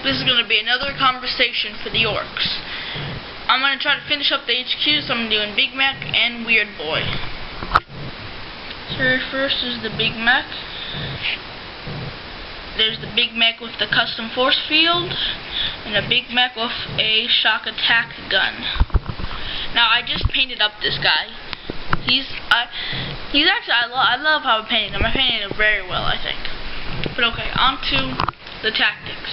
This is going to be another conversation for the orcs. I'm going to try to finish up the HQ, so I'm doing Big Mek and Weird Boy. So first is the Big Mek. There's the Big Mek with the custom force field, and a Big Mek with a shock attack gun. Now I just painted up this guy. He's actually, I love how I painted him. I painted him very well, I think. But okay, on to the tactics.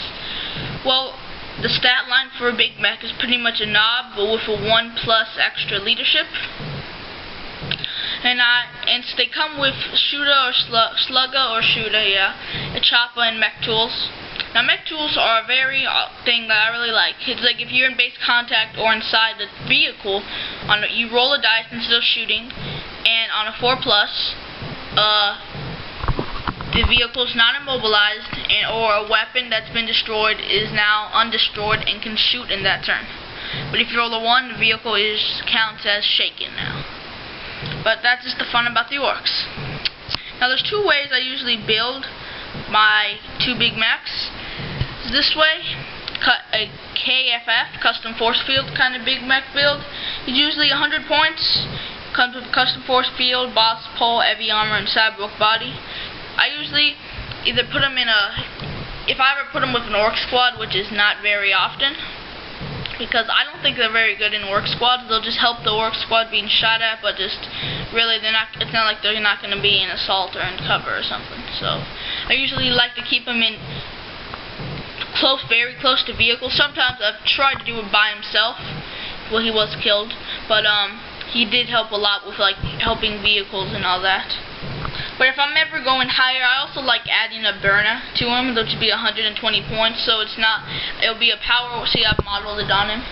Well, the stat line for a Big Mek is pretty much a knob, but with a 1+ extra leadership. And they come with shooter or slugger or shooter, yeah, a chopper and mech tools. Now mech tools are a very thing that I really like. It's like if you're in base contact or inside the vehicle, you roll a dice instead of shooting, and on a 4+, the vehicle's not immobilized, or a weapon that's been destroyed is now undestroyed and can shoot in that turn. But if you roll a 1, the vehicle counts as shaken now. But that's just the fun about the orcs. Now there's two ways I usually build my 2 Big Meks. This way, a KFF, custom force field kind of Big Mek build. It's usually 100 points. Comes with custom force field, boss pole, heavy armor, and cyborg body. I usually either put them in if I ever put them with an orc squad, which is not very often, because I don't think they're very good in orc squads. They'll just help the orc squad being shot at, but just really it's not like they're not going to be in assault or in cover or something. So I usually like to keep them in very close to vehicles. Sometimes I've tried to do it by himself. Well, he was killed, but he did help a lot with like helping vehicles and all that. But if I'm ever going higher, I also like adding a burner to him, which would be 120 points. So it'll be a power. See, I've modeled it on him.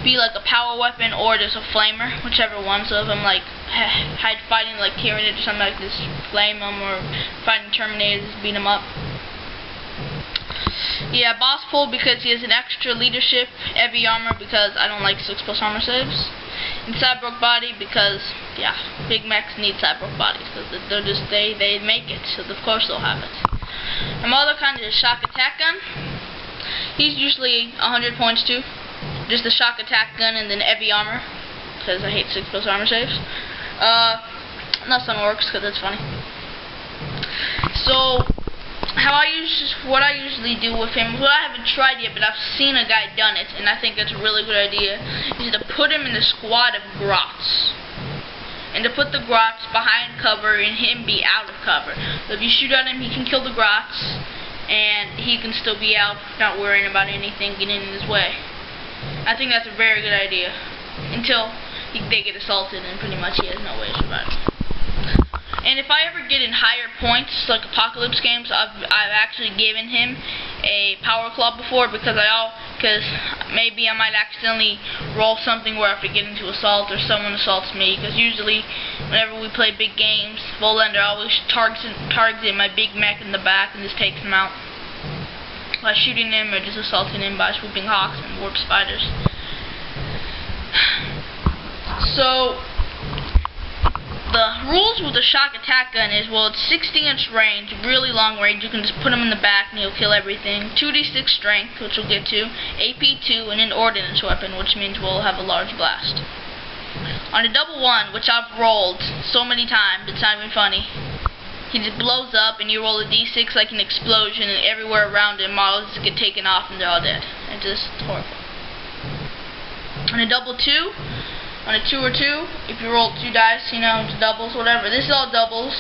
Be like a power weapon or just a flamer, whichever one. So if I'm like fighting like Tyranid or something like this, flame him, or fighting Terminators, beat him up. Yeah, boss pole because he has an extra leadership, heavy armor because I don't like 6+ armor saves, and cyborg body because yeah, Big Meks need cyborg bodies because they make it, so of course they'll have it. And my other kind is a shock attack gun. He's usually 100 points too. Just the shock attack gun and then heavy armor because I hate 6+ armor saves. Not some orcs because it's funny. So what I usually do with him, well, I haven't tried yet, but I've seen a guy done it, and I think that's a really good idea, is to put him in a squad of grots. And to put the grots behind cover and him be out of cover. So if you shoot at him, he can kill the grots, and he can still be out, not worrying about anything getting in his way. I think that's a very good idea. Until they get assaulted, and pretty much he has no way to survive. And if I ever get in higher points, like Apocalypse games, I've actually given him a power club before because maybe I might accidentally roll something where I forget into assault or someone assaults me. Because usually, whenever we play big games, Volender always targets my Big Mek in the back and just takes him out by shooting him or just assaulting him by swooping hawks and warp spiders. So the rules with the shock attack gun is, well, it's 60-inch range, really long range. You can just put him in the back and he'll kill everything. 2d6 strength, which we'll get to. AP 2, and an ordnance weapon, which means we'll have a large blast. On a double 1, which I've rolled so many times, it's not even funny. He just blows up, and you roll a d6 like an explosion, and everywhere around it, models just get taken off, and they're all dead. It's just horrible. On a double 2. On a 2 or 2, if you roll 2 dice, you know, it's doubles, whatever. This is all doubles,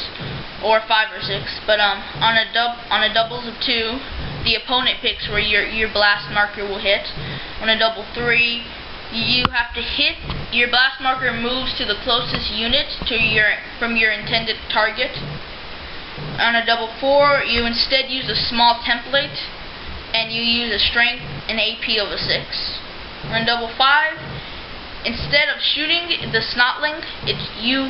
or 5 or 6. But on a doubles of 2, the opponent picks where your blast marker will hit. On a double 3, you have to hit. Your blast marker moves to the closest unit from your intended target. On a double 4, you instead use a small template, and you use a strength and AP of a 6. On a double 5. Instead of shooting the snotling, you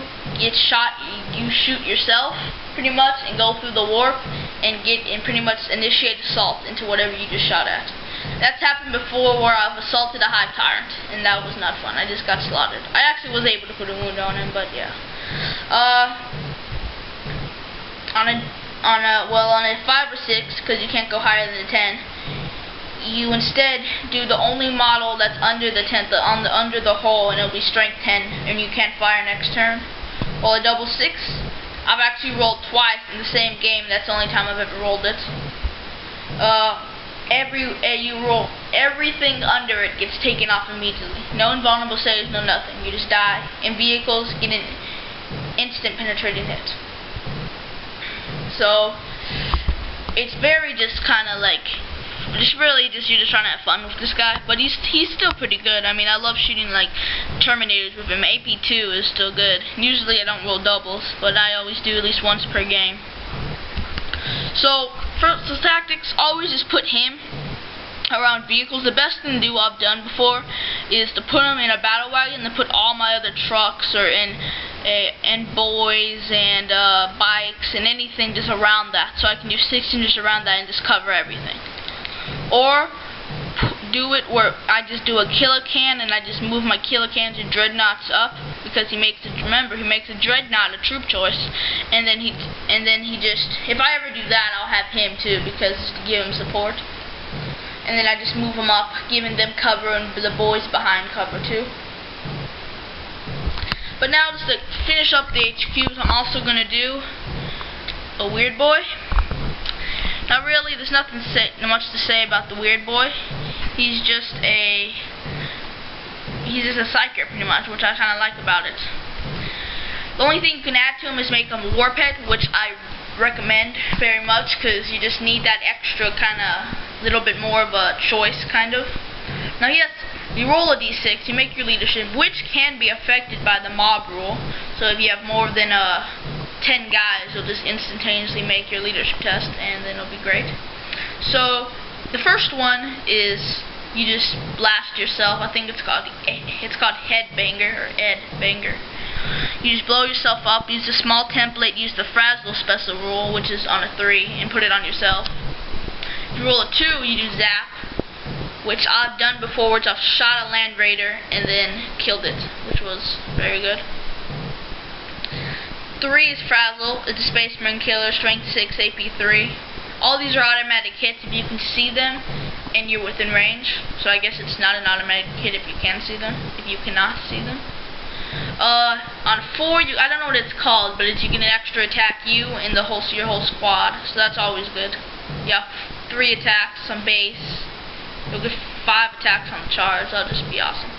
shoot yourself pretty much and go through the warp and pretty much initiate assault into whatever you just shot at. That's happened before where I've assaulted a hive tyrant, and that was not fun. I just got slaughtered. I actually was able to put a wound on him, but yeah. On a 5 or 6, because you can't go higher than a 10. you instead do the only model that's under the tent, under the hole, and it'll be strength 10, and you can't fire next turn. Well, a double 6, I've actually rolled twice in the same game. That's the only time I've ever rolled it. You roll everything under it gets taken off immediately. No invulnerable saves, no nothing. You just die. And vehicles get an instant penetrating hit. So it's very just kind of like, you're just trying to have fun with this guy. But he's still pretty good. I mean, I love shooting like Terminators with him. AP2 is still good. Usually I don't roll doubles, but I always do at least once per game. So first, the tactics, always just put him around vehicles. The best thing to do, I've done before, is to put him in a battle wagon and put all my other trucks or and boys and bikes and anything just around that, so I can do 16 just around that and just cover everything. Or do it where I just do a killer can and I just move my killer cans and dreadnoughts up, because he makes a dreadnought a troop choice, and then he just, if I ever do that, I'll have him too, because to give him support. And then I just move them up, giving them cover and the boys behind cover too. But now, just to finish up the HQs, I'm also going to do a weird boy. Now really, there's not much to say about the weird boy. He's just a psyker pretty much, which I kind of like about it. The only thing you can add to him is make him a warp head, which I recommend very much, because you just need that extra kind of little bit more of a choice, kind of. Now yes, you roll a d6, you make your leadership, which can be affected by the mob rule. So if you have more than 10 guys, you'll just instantaneously make your leadership test, and then it'll be great. So the first one is you just blast yourself. I think it's called headbanger or Ed-banger. You just blow yourself up, use the small template, use the frazzle special rule, which is on a 3, and put it on yourself. If you roll a 2, you do zap, which I've done before, which I've shot a land raider and then killed it, which was very good. 3 is frazzle, it's a space marine killer, strength 6, AP 3. All these are automatic hits if you can see them and you're within range. So I guess it's not an automatic hit if you can see them, if you cannot see them. On 4, I don't know what it's called, but you get an extra attack you and your whole squad, so that's always good. Yeah, 3 attacks on base. You'll get 5 attacks on the charge. That'll just be awesome.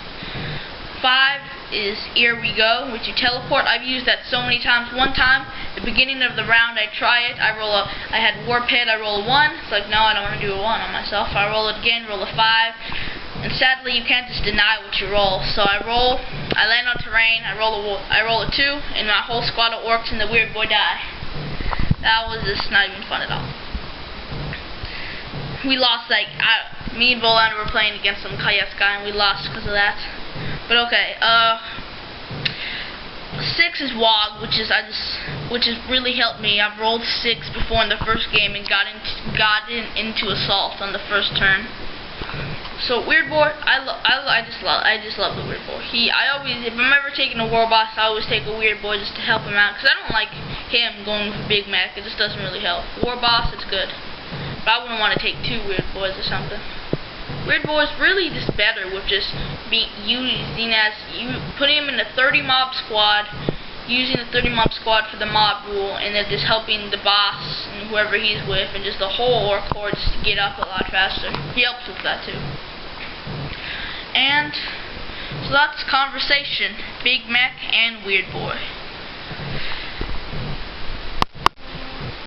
5 is Here We Go, which you teleport. I've used that so many times. One time, the beginning of the round, I try it. I had warp head. I roll a 1. It's like, no, I don't want to do a 1 on myself. I roll it again, roll a 5. And sadly, you can't just deny what you roll. So I land on terrain. I roll a 2, and my whole squad of orcs and the weird boy die. That was just not even fun at all. We lost, like, me and Bolander were playing against some Kayaska, and we lost because of that. But okay, 6 is Wog, which has really helped me. I've rolled 6 before in the first game and got into assault on the first turn. So weird boy, I just love the weird boy. If I'm ever taking a war boss, I always take a weird boy just to help him out, because I don't like him going with Big Mek. It just doesn't really help. War boss, it's good. But I wouldn't want to take 2 weird boys or something. Weird boys really just better with just putting him in a 30 mob squad, using the 30 mob squad for the mob rule, and then just helping the boss and whoever he's with, and just the whole orc horde just to get up a lot faster. He helps with that too. And so that's conversation, Big Mek and Weird Boy.